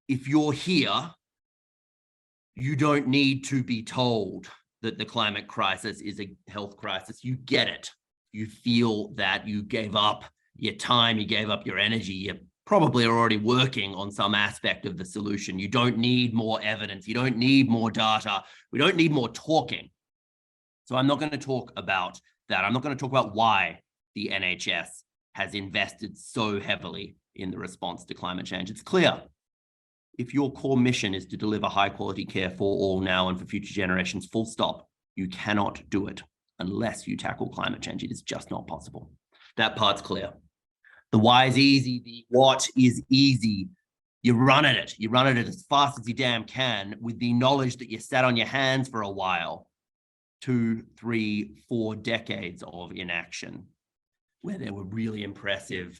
if you're here, you don't need to be told that the climate crisis is a health crisis. You get it. You feel that you gave up your time, you gave up your energy, you probably are already working on some aspect of the solution. You don't need more evidence. You don't need more data. We don't need more talking. So I'm not going to talk about that. I'm not going to talk about why the NHS has invested so heavily in the response to climate change. It's clear. If your core mission is to deliver high quality care for all now and for future generations, full stop, you cannot do it unless you tackle climate change. It is just not possible. That part's clear. The why is easy. The what is easy. You run at it. You run at it as fast as you damn can with the knowledge that you sat on your hands for a while. 2, 3, 4 decades of inaction where there were really impressive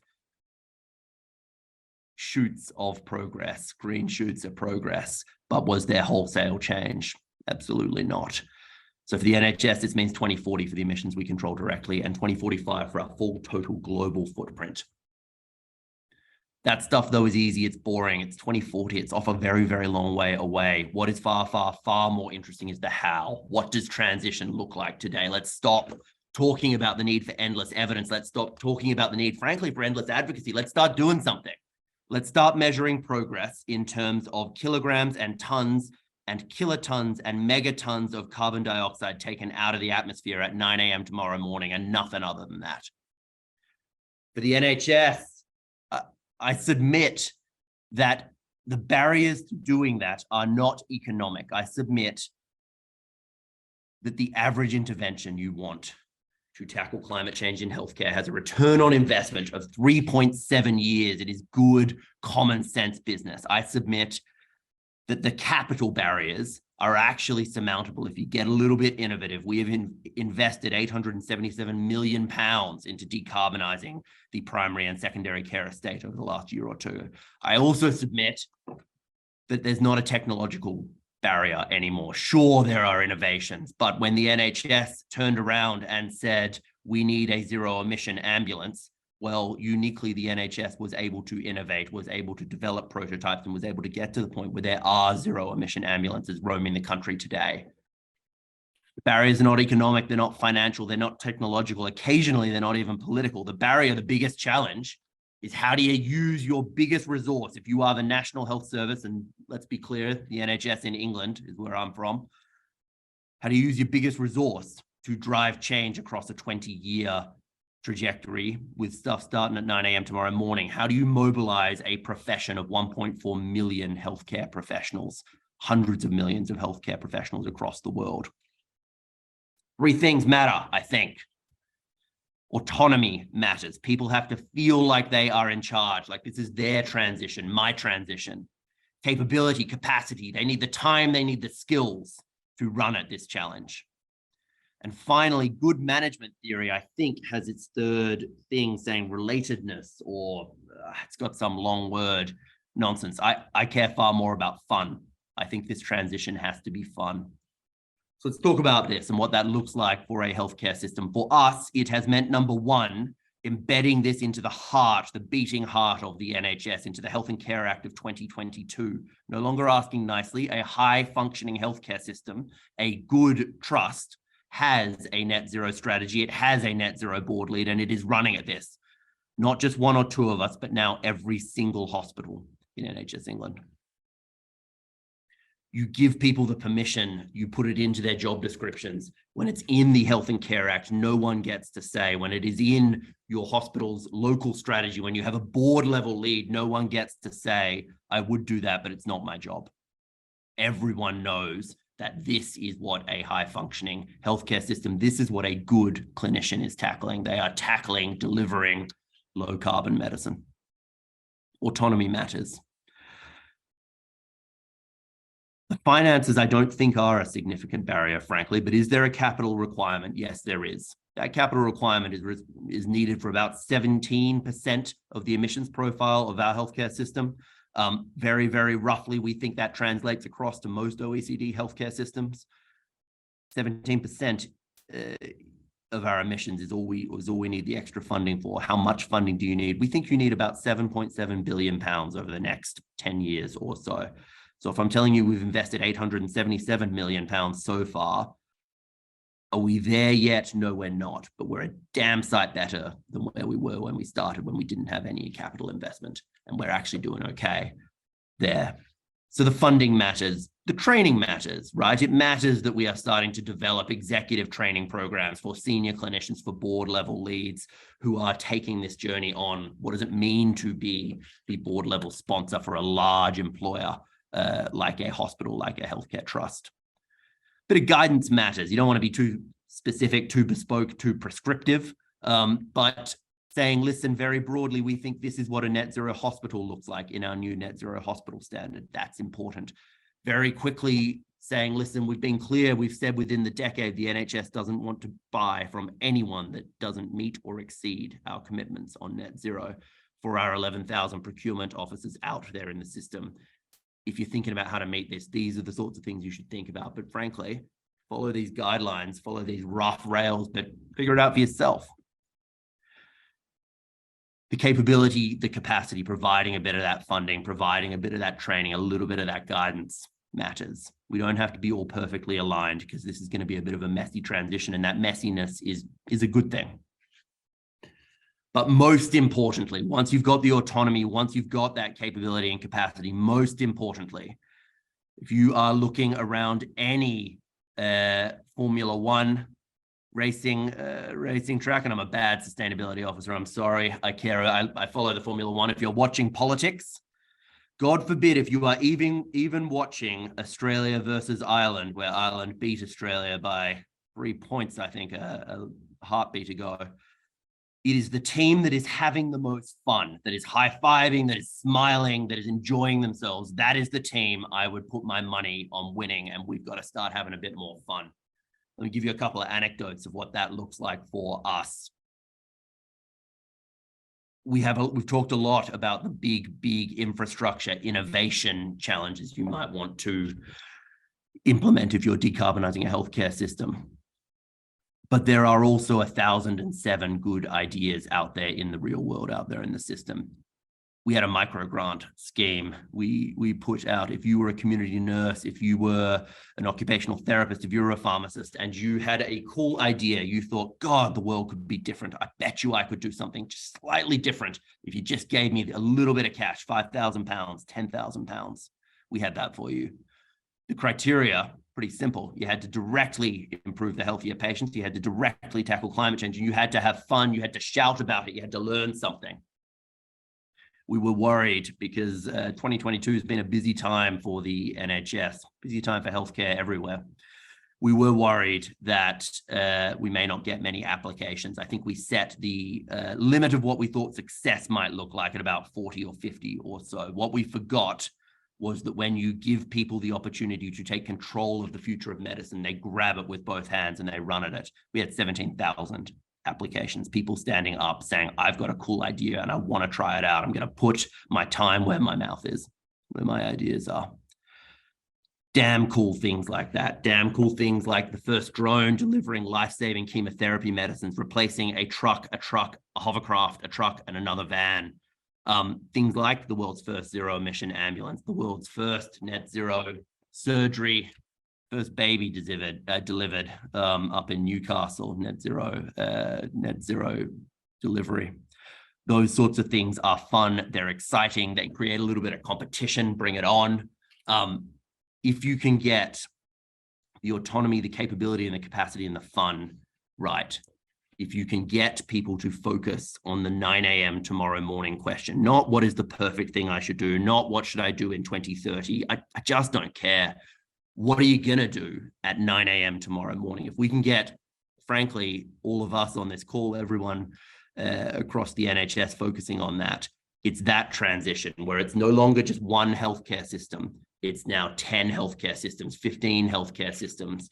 shoots of progress, green shoots of progress, but was there wholesale change? Absolutely not. So for the NHS, this means 2040 for the emissions we control directly and 2045 for our full total global footprint. That stuff, though, is easy. It's boring. It's 2040. It's off a very, very long way away. What is far, far, far more interesting is the how. What does transition look like today? Let's stop talking about the need for endless evidence. Let's stop talking about the need, frankly, for endless advocacy. Let's start doing something. Let's start measuring progress in terms of kilograms and tons and kilotons and megatons of carbon dioxide taken out of the atmosphere at 9 a.m. tomorrow morning and nothing other than that. For the NHS, I submit that the barriers to doing that are not economic. I submit that the average intervention you want to tackle climate change in healthcare has a return on investment of 3.7 years. It is good common sense business. I submit that the capital barriers are actually surmountable if you get a little bit innovative. We have invested £877 million into decarbonising the primary and secondary care estate over the last year or two. I also submit that there's not a technological barrier anymore. Sure, there are innovations, but when the NHS turned around and said, we need a zero emission ambulance, well, uniquely, the NHS was able to innovate, was able to develop prototypes, and was able to get to the point where there are zero emission ambulances roaming the country today. The barriers are not economic, they're not financial, they're not technological. Occasionally, they're not even political. The barrier, the biggest challenge, is how do you use your biggest resource? If you are the National Health Service, and let's be clear, the NHS in England is where I'm from, how do you use your biggest resource to drive change across a 20-year trajectory with stuff starting at 9 a.m. tomorrow morning? How do you mobilize a profession of 1.4 million healthcare professionals, hundreds of millions of healthcare professionals across the world? 3 things matter, I think. Autonomy matters. People have to feel like they are in charge, like this is their transition, my transition. Capability, capacity, they need the time, they need the skills to run at this challenge. And finally, good management theory, I think, has its third thing saying relatedness, or it's got some long word nonsense. I care far more about fun. I think this transition has to be fun. So let's talk about this and what that looks like for a healthcare system. For us, it has meant, number one, embedding this into the heart, the beating heart of the NHS, into the Health and Care Act of 2022. No longer asking nicely, a high-functioning healthcare system, a good trust, has a net zero strategy, it has a net zero board lead, and it is running at this. Not just 1 or 2 of us, but now every single hospital in NHS England. You give people the permission, you put it into their job descriptions. When it's in the Health and Care Act, no one gets to say. When it is in your hospital's local strategy, when you have a board level lead, no one gets to say, I would do that, but it's not my job. Everyone knows that this is what a high-functioning healthcare system, this is what a good clinician is tackling. They are tackling, delivering low-carbon medicine. Autonomy matters. The finances, I don't think, are a significant barrier, frankly, but is there a capital requirement? Yes, there is. That capital requirement is needed for about 17% of the emissions profile of our healthcare system. Very, very roughly, we think that translates across to most OECD healthcare systems. 17% of our emissions is all we need the extra funding for. How much funding do you need? We think you need about 7.7 billion pounds over the next 10 years or so. So if I'm telling you we've invested 877 million pounds so far, are we there yet? No, we're not, but we're a damn sight better than where we were when we started, when we didn't have any capital investment, and we're actually doing okay there. So the funding matters, the training matters, right? It matters that we are starting to develop executive training programs for senior clinicians, for board level leads who are taking this journey on. What does it mean to be the board level sponsor for a large employer like a hospital, like a healthcare trust? Bit of guidance matters. You don't want to be too specific, too bespoke, too prescriptive, but saying, listen, very broadly, we think this is what a net zero hospital looks like in our new net zero hospital standard. That's important. Very quickly saying, listen, we've been clear, we've said within the decade, the NHS doesn't want to buy from anyone that doesn't meet or exceed our commitments on net zero for our 11,000 procurement officers out there in the system. If you're thinking about how to meet this, these are the sorts of things you should think about. But frankly, follow these guidelines, follow these rough rails, but figure it out for yourself. The capability, the capacity, providing a bit of that funding, providing a bit of that training, a little bit of that guidance matters. We don't have to be all perfectly aligned because this is going to be a bit of a messy transition, and that messiness is a good thing. But most importantly, once you've got the autonomy, once you've got that capability and capacity, most importantly, if you are looking around any Formula One racing track, and I'm a bad sustainability officer, I'm sorry, I follow the Formula One. If you're watching politics, God forbid if you are even watching Australia versus Ireland, where Ireland beat Australia by 3 points, I think, a heartbeat ago. It is the team that is having the most fun, that is high-fiving, that is smiling, that is enjoying themselves. That is the team I would put my money on winning, and we've got to start having a bit more fun. Let me give you a couple of anecdotes of what that looks like for us. We've talked a lot about the big infrastructure innovation challenges you might want to implement if you're decarbonizing a healthcare system. But there are also 1,007 good ideas out there in the real world, out there in the system. We had a micro grant scheme. We put out, if you were a community nurse, if you were an occupational therapist, if you were a pharmacist, and you had a cool idea, you thought, God, the world could be different. I bet you I could do something just slightly different if you just gave me a little bit of cash, £5,000, £10,000. We had that for you. The criteria, pretty simple. You had to directly improve the health of your patients. You had to directly tackle climate change. And you had to have fun. You had to shout about it. You had to learn something. We were worried because 2022 has been a busy time for the NHS, busy time for healthcare everywhere. We were worried that we may not get many applications. I think we set the limit of what we thought success might look like at about 40 or 50 or so. What we forgot was that when you give people the opportunity to take control of the future of medicine, they grab it with both hands and they run at it. We had 17,000 applications, people standing up saying, I've got a cool idea and I want to try it out. I'm going to put my time where my mouth is, where my ideas are. Damn cool things like that. Damn cool things like the first drone delivering life-saving chemotherapy medicines, replacing a truck, a hovercraft, a truck, and another van. Things like the world's first zero-emission ambulance, the world's first net zero surgery, first baby delivered up in Newcastle, net zero delivery. Those sorts of things are fun. They're exciting. They create a little bit of competition. Bring it on. If you can get the autonomy, the capability, and the capacity and the fun right, if you can get people to focus on the 9 a.m. tomorrow morning question, not what is the perfect thing I should do, not what should I do in 2030. I just don't care. What are you going to do at 9 a.m. tomorrow morning? If we can get, frankly, all of us on this call, everyone across the NHS focusing on that, it's that transition where it's no longer just one healthcare system. It's now 10 healthcare systems, 15 healthcare systems.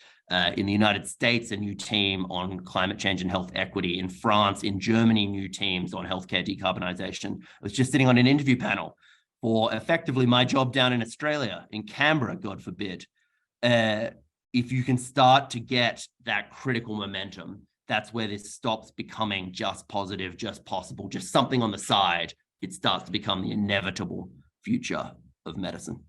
In the United States, a new team on climate change and health equity. In France, in Germany, new teams on healthcare decarbonization. I was just sitting on an interview panel for effectively my job down in Australia, in Canberra, God forbid. If you can start to get that critical momentum, that's where this stops becoming just positive, just possible, just something on the side. It starts to become the inevitable future of medicine.